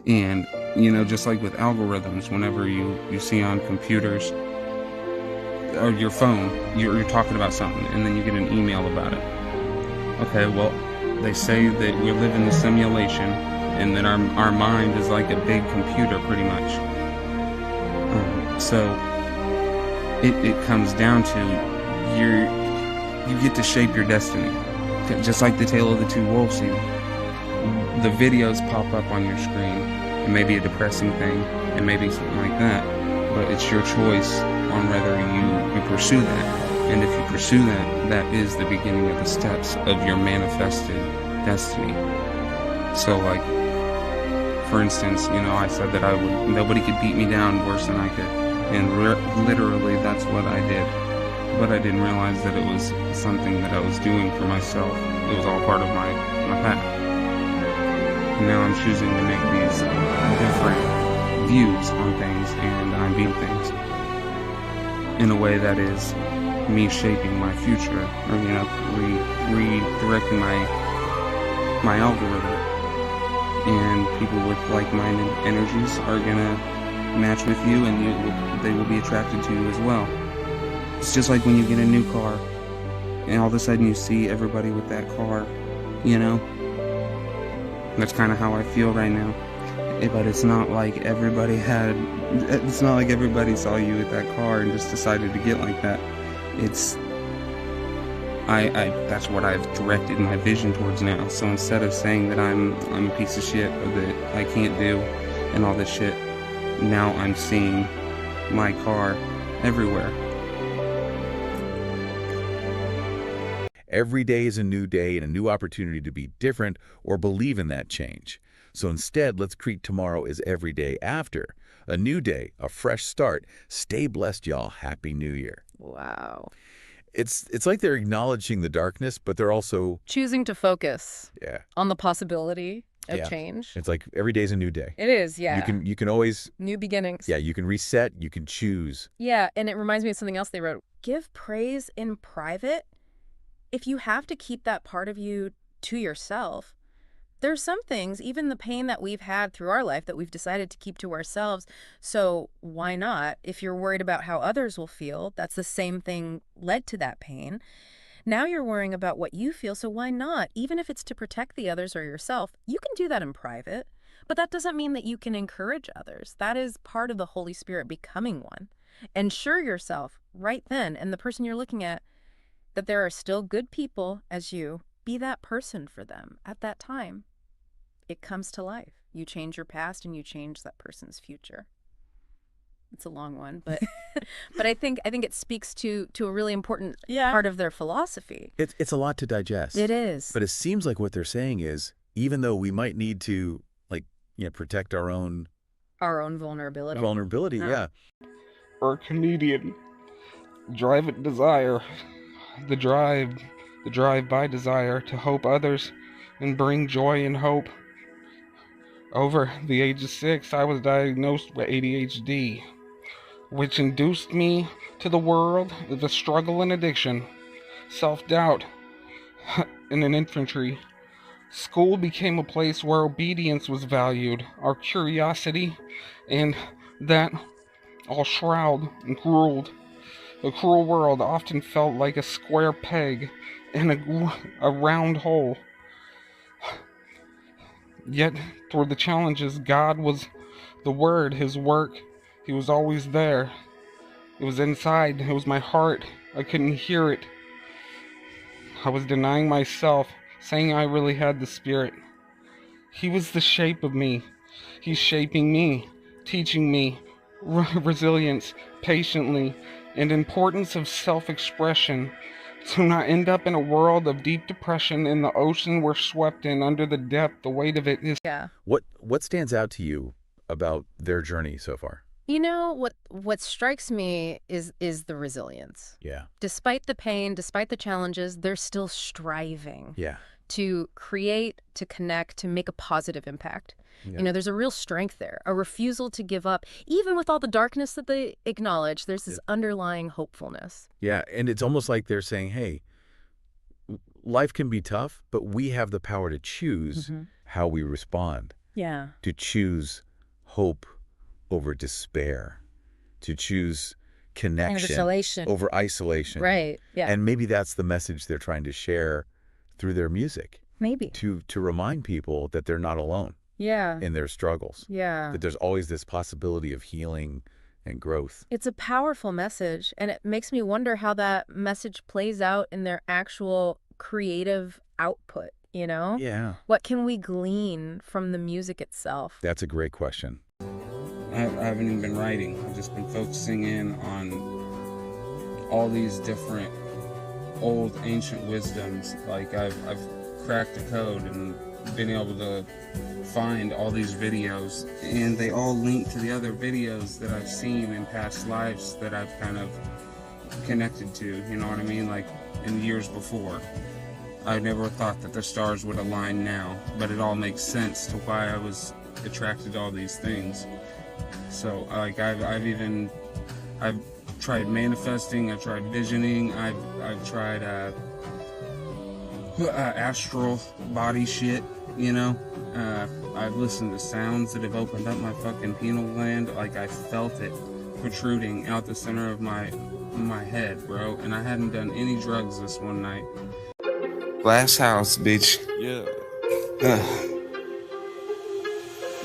And, just like with algorithms, whenever you see on computers or your phone, you're talking about something, and then you get an email about it. Okay, well, they say that we live in a simulation, and that our mind is like a big computer, pretty much. So it comes down to you get to shape your destiny, just like the Tale of the Two Wolves. The videos pop up on your screen. It may be a depressing thing, it may be something like that, but it's your choice on whether you pursue that. And if you pursue that, that is the beginning of the steps of your manifested destiny. So, like, for instance, I said that nobody could beat me down worse than I could, and literally that's what I did. But I didn't realize that it was something that I was doing for myself. It was all part of my path. And now I'm choosing to make these different views on things, and I'm viewing things in a way that is me shaping my future, or redirecting my algorithm. And people with like-minded energies are gonna match with you, and they will be attracted to you as well. It's just like when you get a new car, and all of a sudden you see everybody with that car, That's kind of how I feel right now. But it's not like everybody saw you with that car and just decided to get like that. That's what I've directed my vision towards now. So instead of saying that I'm a piece of shit, or that I can't do and all this shit, now I'm seeing my car everywhere. Every day is a new day and a new opportunity to be different or believe in that change. So instead, let's treat tomorrow as every day after. A new day, a fresh start. Stay blessed, y'all. Happy New Year. Wow. It's like they're acknowledging the darkness, but they're also choosing to focus yeah on the possibility of yeah. change. It's like every day's a new day. It is, yeah. You can always new beginnings. Yeah, you can reset, you can choose. Yeah, and it reminds me of something else they wrote. Give praise in private. If you have to keep that part of you to yourself, there's some things, even the pain that we've had through our life, that we've decided to keep to ourselves. So why not? If you're worried about how others will feel, that's the same thing led to that pain. Now you're worrying about what you feel, so why not? Even if it's to protect the others or yourself, you can do that in private. But that doesn't mean that you can encourage others. That is part of the Holy Spirit becoming one. Ensure yourself right then, and the person you're looking at, that there are still good people as you. Be that person for them at that time. It comes to life. You change your past and you change that person's future. It's a long one, but but I think it speaks to a really important part of their philosophy. It's a lot to digest. It is. But it seems like what they're saying is, even though we might need to protect our own vulnerability. Yeah. Or comedian, drive at desire. The drive by desire to hope others and bring joy and hope. Over the age of 6, I was diagnosed with ADHD, which induced me to the world of a struggle and addiction, self-doubt, in an infantry. School became a place where obedience was valued, our curiosity, and that all shroud and ruled. The cruel world often felt like a square peg in a round hole. Yet, toward the challenges, God was the Word, His work. He was always there. It was inside. It was my heart. I couldn't hear it. I was denying myself, saying I really had the Spirit. He was the shape of me. He's shaping me, teaching me resilience, patiently, and importance of self-expression, to not end up in a world of deep depression in the ocean we're swept in under the depth. The weight of it is... Yeah. What stands out to you about their journey so far? What strikes me is the resilience. Yeah. Despite the pain, despite the challenges, they're still striving. Yeah. To create, to connect, to make a positive impact. Yeah. There's a real strength there, a refusal to give up. Even with all the darkness that they acknowledge, there's this underlying hopefulness. Yeah, and it's almost like they're saying, hey, life can be tough, but we have the power to choose how we respond. Yeah. to choose hope over despair, to choose connection isolation. over isolation. Right. Yeah. And maybe that's the message they're trying to share through their music, Maybe. to remind people that they're not alone Yeah. in their struggles, Yeah. that there's always this possibility of healing and growth. It's a powerful message, and it makes me wonder how that message plays out in their actual creative output, you know? Yeah. What can we glean from the music itself? That's a great question. I haven't even been writing. I've just been focusing in on all these different old ancient wisdoms. Like I've cracked the code and been able to find all these videos, and they all link to the other videos that I've seen in past lives that I've kind of connected to, you know what I mean? Like in years before. I never thought that the stars would align now, but it all makes sense to why I was attracted to all these things. So like I've tried manifesting, I've tried visioning, I've tried astral body shit, you know. I've listened to sounds that have opened up my fucking pineal gland. Like I felt it protruding out the center of my head, bro. And I hadn't done any drugs this one night. Glass house, bitch. Yeah.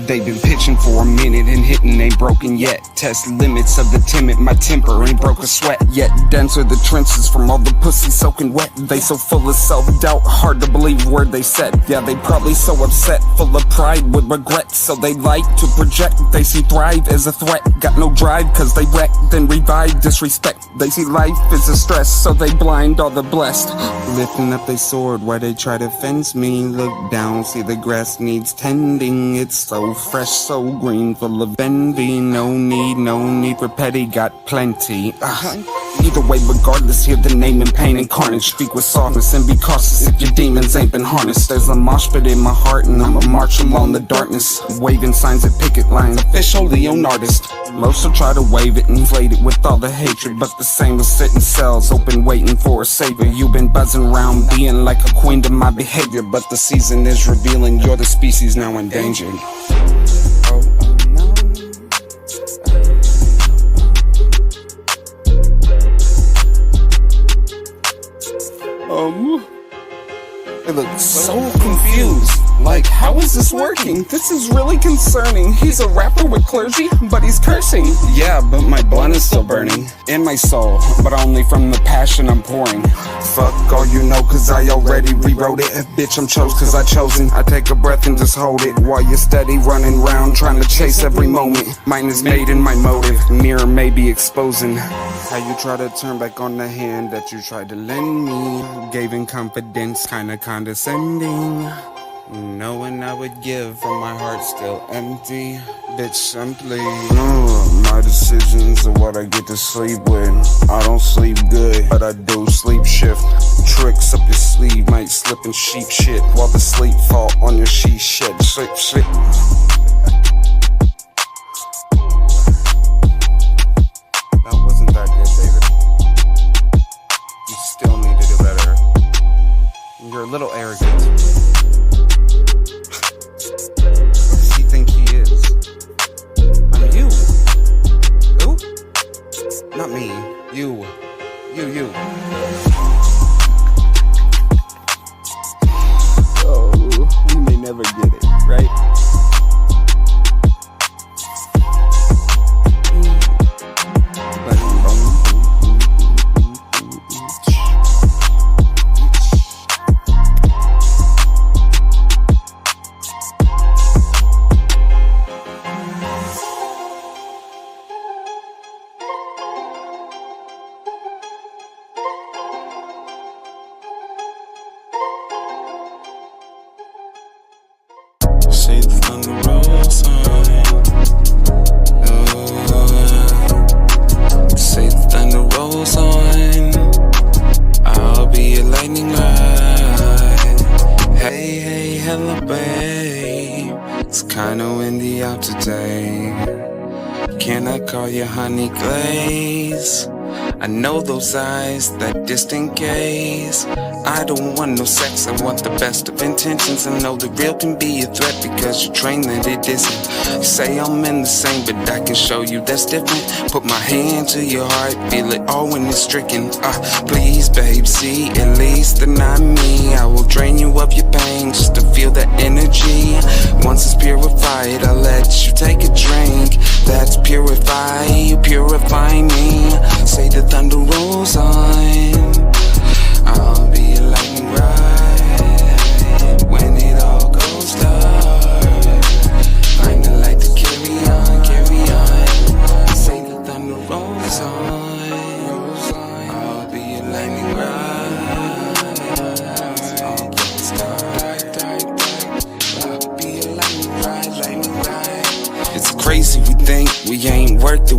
They've been pitching for a minute and hitting ain't broken yet. Test limits of the timid, my temper ain't broke a sweat yet. Denser the trenches from all the pussy soaking wet. They so full of self-doubt, hard to believe where they said. Yeah, they probably so upset, full of pride with regret. So they like to project, they see thrive as a threat. Got no drive cause they wreck, then revive disrespect. They see life as a stress, so they blind all the blessed. Lifting up their sword while they try to fence me. Look down, see the grass needs tending. It's so fresh, so green, full of envy. No need for petty, got plenty. Either way, regardless, hear the name in pain and carnage. Speak with softness and be cautious if your demons ain't been harnessed. There's a mosh pit in my heart and I'ma march along the darkness, waving signs at picket lines, officially own artist. Most will try to wave it, inflate it with all the hatred, but the same will sit in cells, open waiting for a savior. You've been buzzing around being like a queen to my behavior, but the season is revealing you're the species now endangered. It looks so confused. Like, how is this working? This is really concerning. He's a rapper with clergy, but he's cursing. Yeah, but my blunt is still burning in my soul, but only from the passion I'm pouring. Fuck all you know, cause I already rewrote it. Bitch, I'm chose cause I chosen. I take a breath and just hold it while you're steady running round, trying to chase every moment. Mine is made in my motive. Mirror may be exposing how you try to turn back on the hand that you tried to lend me. Gave in confidence, kinda condescending, knowing I would give from my heart still empty. Bitch, simply my decisions are what I get to sleep with. I don't sleep good, but I do sleep shift. Tricks up your sleeve might slip and sheep shit while the sleep fall on your sheet shed. Slip. That wasn't that good, David. You still need to do better. You're a little arrogant. Who does he think he is? I'm you. Who? Not me. You. Oh, we may never get it, right? Say the thunder rolls on. Say the thunder rolls on. I'll be a lightning rod. Hey, hello, babe. It's kinda windy out today. Can I call you honey glaze? I know those eyes, that distant gaze. I don't want no sex, I want the best of intentions. I know the real can be a threat because you train that it isn't. You say I'm in the same, but I can show you that's different. Put my hand to your heart, feel it all when it's stricken. Please, babe, see, at least they're not me. I will drain you of your pain just to feel that energy. Once it's purified, I'll let you take a drink. That's purify, you purify me. Say the thunder rolls on, I'll be a lightning ride. When it all goes dark, find the light to carry on, carry on. Say the thunder rolls on, I'll be a lightning ride. All goes dark, I'll be a lightning ride. It's crazy, we think we ain't worth it.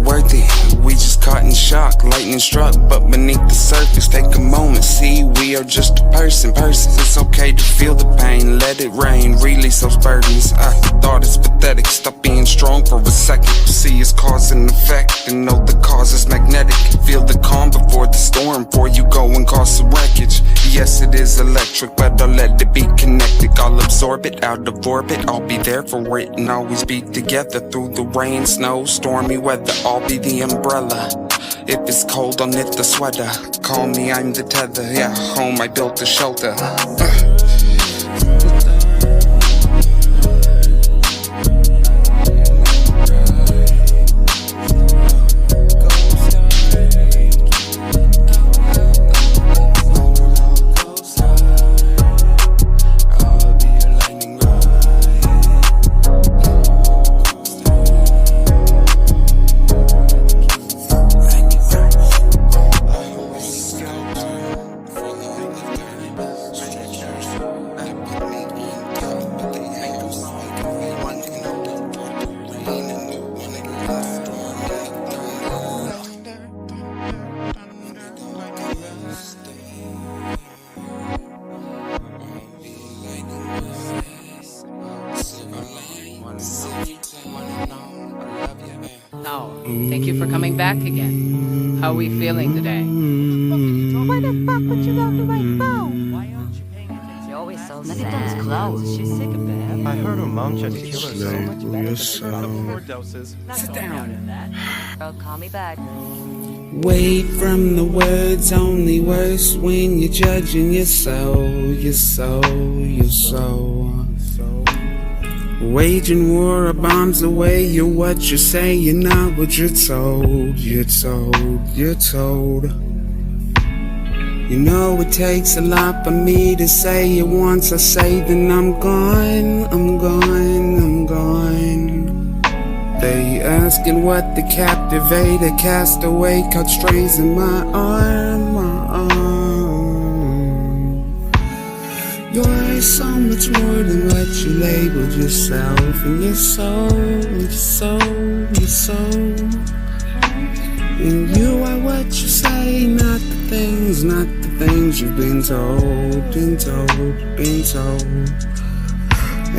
We just caught in shock, lightning struck, but beneath the surface, take a moment, see, we are just a person. It's okay to feel the pain, let it rain, release those burdens. I thought it's pathetic, stop being strong for a second. See it's cause and effect, and know the cause is magnetic. Feel the calm before the storm, before you go and cause some wreckage. Yes, it is electric, but I'll let it be connected. I'll absorb it out of orbit, I'll be there for it, and always be together through the rain, snow, stormy weather. I'll be the umbrella. If it's cold, I'll knit the sweater. Call me, I'm the tether. Yeah, home, I built a shelter. Oh, thank you for coming back again. How are we feeling today? Why the fuck would you go through my phone? Why aren't you paying attention? You're always so Look at those clothes. She's sick of that. I heard her mom tried to kill herself. Slow Doses. Sit down. Girl, call me back. Wait from the words, only worse when you're judging your soul. Waging war of bombs away, you're what you say, you're not what you're told. You're told. You know it takes a lot for me to say it once I say, then I'm gone. They asking what the captivator cast away, caught strays in my arm. You're so much more than what you labeled yourself, and your soul. And you are what you say, not the things you've been told.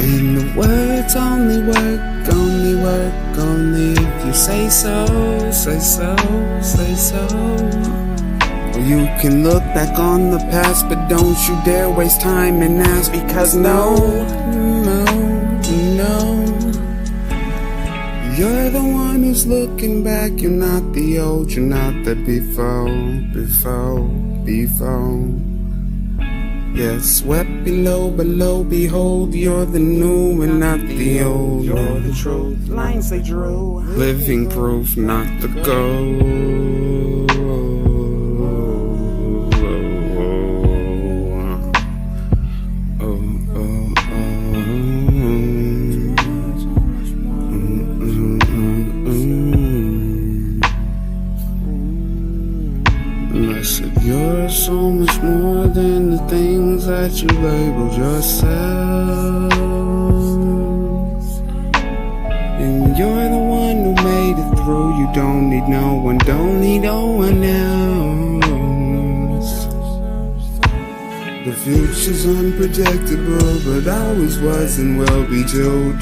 And the words only work if you say so. Or you can look back on the past, but don't you dare waste time and ask, because no. You're the one who's looking back, you're not the old, you're not the before. Yes, swept below, behold, you're the new and not the old. You're the truth, lines they drew, living proof, not the gold. I said, you're so much more than the things that you labeled yourself. And you're the one who made it through. You don't need no one else. The future's unpredictable, but always was and will be too.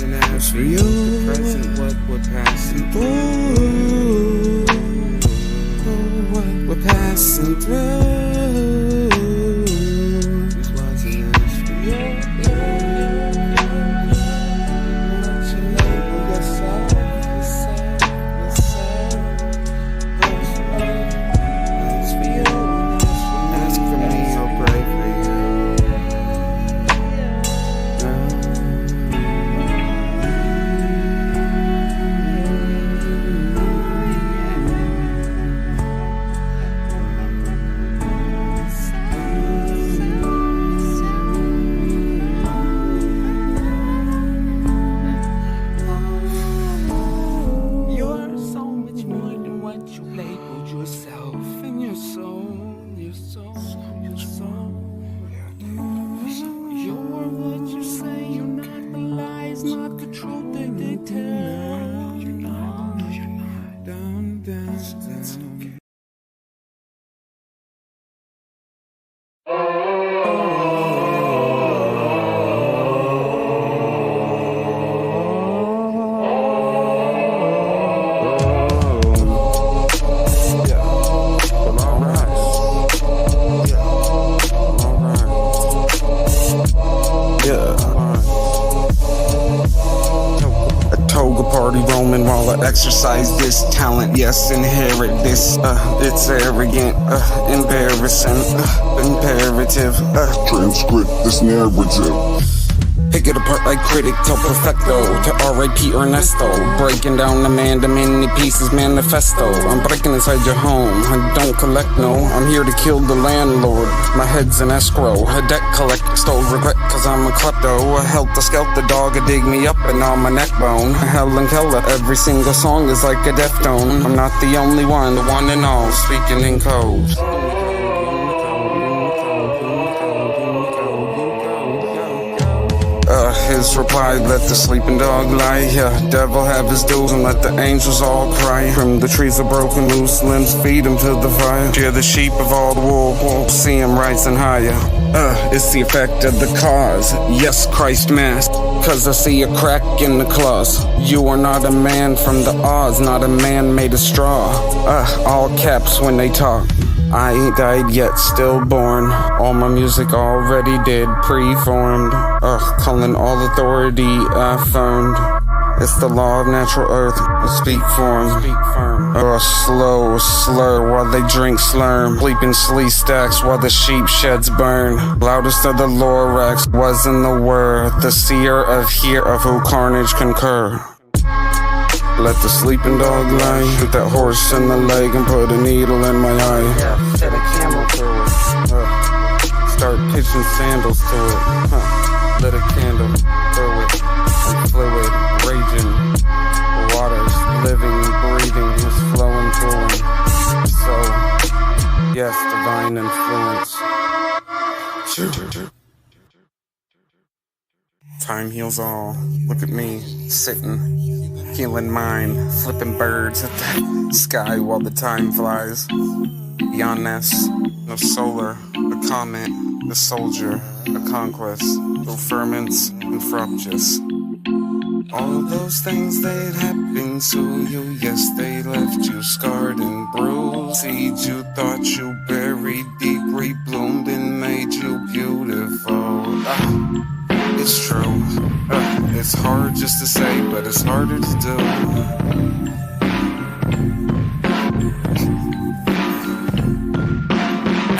And as for you, the present, what we're passing through. passing through. This wasn't us for you. What you label yourself, It's for you, ask for me, I'll pray for you. You're so much more than what you labeled yourself, and your soul, your soul, your soul. You're what you say, you're not the lies, not the truth that they tell. You're not, down, down, down. A toga party roaming while I exercise this talent. Yes, inherit this. It's arrogant, embarrassing, imperative. Transcript this narrative. Pick it apart like critic till perfecto. To R.I.P. Ernesto. Breaking down the man to many pieces manifesto. I'm breaking inside your home. I don't collect, no. I'm here to kill the landlord. My head's an escrow. A debt collect. Stole regret cause I'm a klepto. A helter-skelter dog a dig me up and on my neck bone. Helen Keller. Every single song is like a deftone. I'm not the only one, the one and all. Speaking in codes. His reply, let the sleeping dog lie. Yeah, devil have his dues and let the angels all cry. From the trees of broken loose limbs, feed him to the fire. Cheer the sheep of all the wool, see him rising higher. It's the effect of the cause. Yes, Christ mask, cause I see a crack in the claws. You are not a man from the Oz, not a man made of straw. All caps when they talk. I ain't died yet, stillborn. All my music already did, preformed. Calling all authority affirmed. It's the law of natural earth, speak for 'em. Slow slur while they drink slurm. Sleeping slee stacks while the sheep sheds burn. Loudest of the Lorax wasn't the word. The seer of here of who carnage concur. Let the sleeping dog lie. Shoot that horse in the leg and put a needle in my eye. Yeah, set a camel through it. Start pitching sandals to it. Lit a candle through it. And fluid, raging. Waters, living, breathing, is flowing through him. So, yes, divine influence. Time heals all. Look at me, sitting. Healing mind, flipping birds at the sky while the time flies. Beyond this, no solar, a comet, a soldier, a conquest, no ferments and fructus. All those things that happened to you, yes, they left you scarred and bruised. Seeds you thought you buried deep, rebloomed and made you beautiful. It's true. It's hard just to say, but it's harder to do.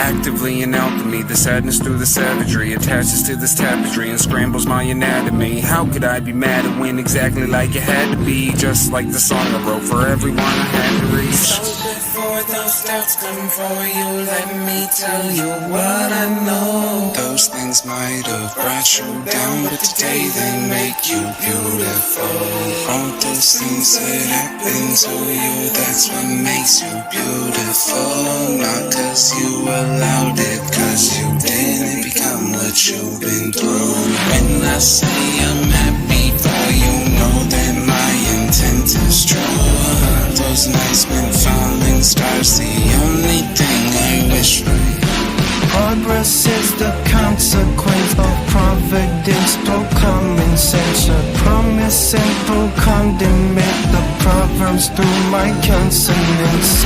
Actively in alchemy, the sadness through the savagery attaches to this tapestry and scrambles my anatomy. How could I be mad at when exactly like it had to be? Just like the song I wrote for everyone I had to reach. So before those doubts come for you, let me tell you what I know. Those things might have brought you down, but today they make you beautiful. All those things that happen to you, that's what makes you beautiful. Not cause you allowed it, cause you didn't become what you've been through. When I say I'm happy for you, know that my intent is true. Those nights when falling stars, the only thing I wish for you. Progress is the consequence of providence through common sense. A promise and through condiment, the proverbs through my consonants.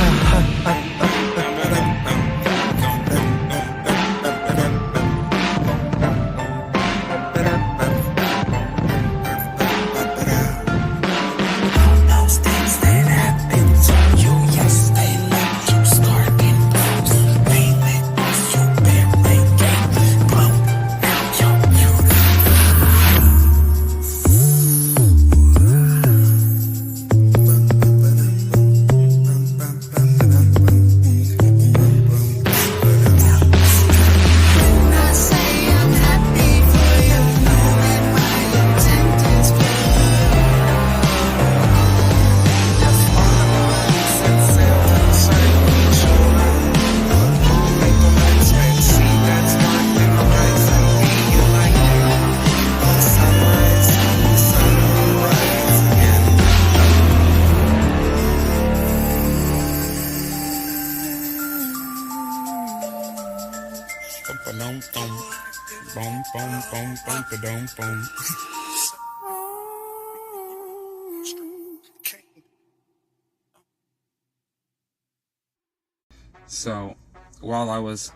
So, while I was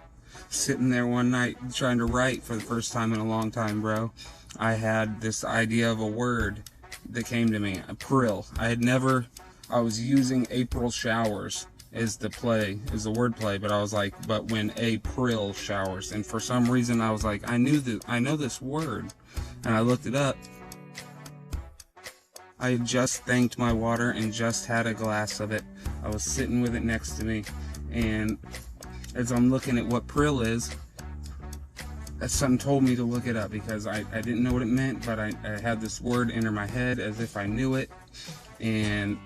sitting there one night trying to write for the first time in a long time, bro, I had this idea of a word that came to me, April. I was using April showers as the word play, but I was like, but when April showers, and for some reason I was like, I know this word, and I looked it up. I had just thanked my water and just had a glass of it. I was sitting with it next to me, and as I'm looking at what Prill is, something told me to look it up because I didn't know what it meant, but I had this word enter my head as if I knew it. And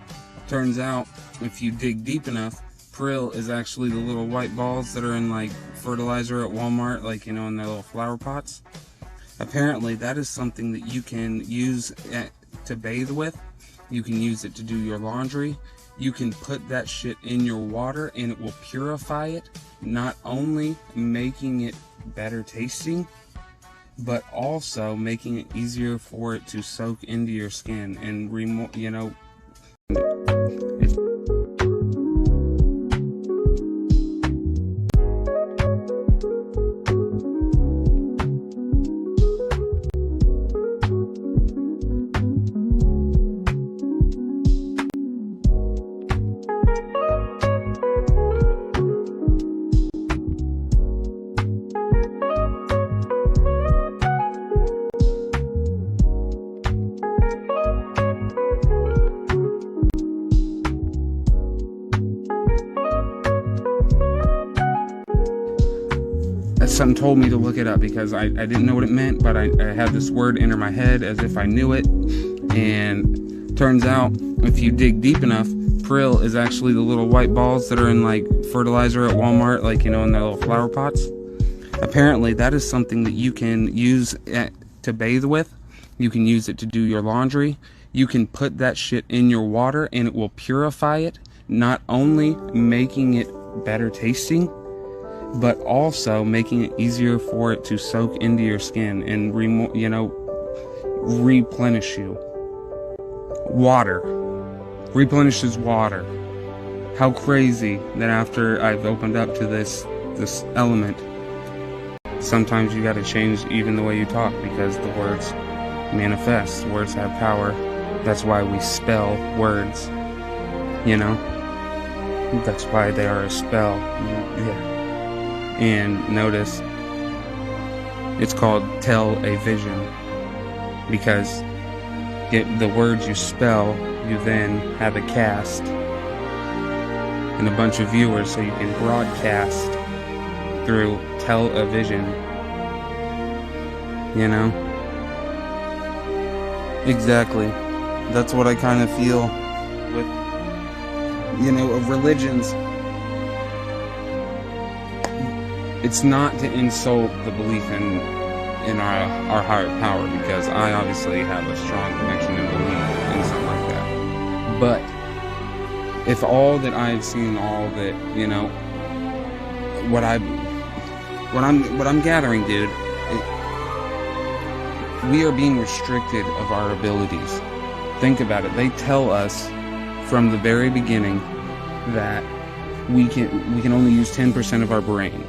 turns out, if you dig deep enough, Prill is actually the little white balls that are in like fertilizer at Walmart, like, you know, in their little flower pots. Apparently that is something that you can use to bathe with. You can use it to do your laundry. You can put that shit in your water and it will purify it, not only making it better tasting, but also making it easier for it to soak into your skin and you know, something told me to look it up because I didn't know what it meant, but I had this word enter my head as if I knew it. And turns out, if you dig deep enough, Prill is actually the little white balls that are in like fertilizer at Walmart, like, you know, in their little flower pots. Apparently that is something that you can use to bathe with. You can use it to do your laundry. You can put that shit in your water and it will purify it, not only making it better tasting, but also making it easier for it to soak into your skin and replenish you. Water replenishes water. How crazy that after I've opened up to this element, sometimes you got to change even the way you talk because the words manifest. Words have power. That's why we spell words. You know, that's why they are a spell. Yeah. And notice it's called tell a vision because the words you spell, you then have a cast and a bunch of viewers, so you can broadcast through tell a vision, you know? Exactly. That's what I kind of feel with, you know, of religions. It's not to insult the belief in our higher power, because I obviously have a strong connection and belief in something like that. But if all that I've seen, all that, you know, what I'm gathering, dude, we are being restricted of our abilities. Think about it. They tell us from the very beginning that we can only use 10% of our brain.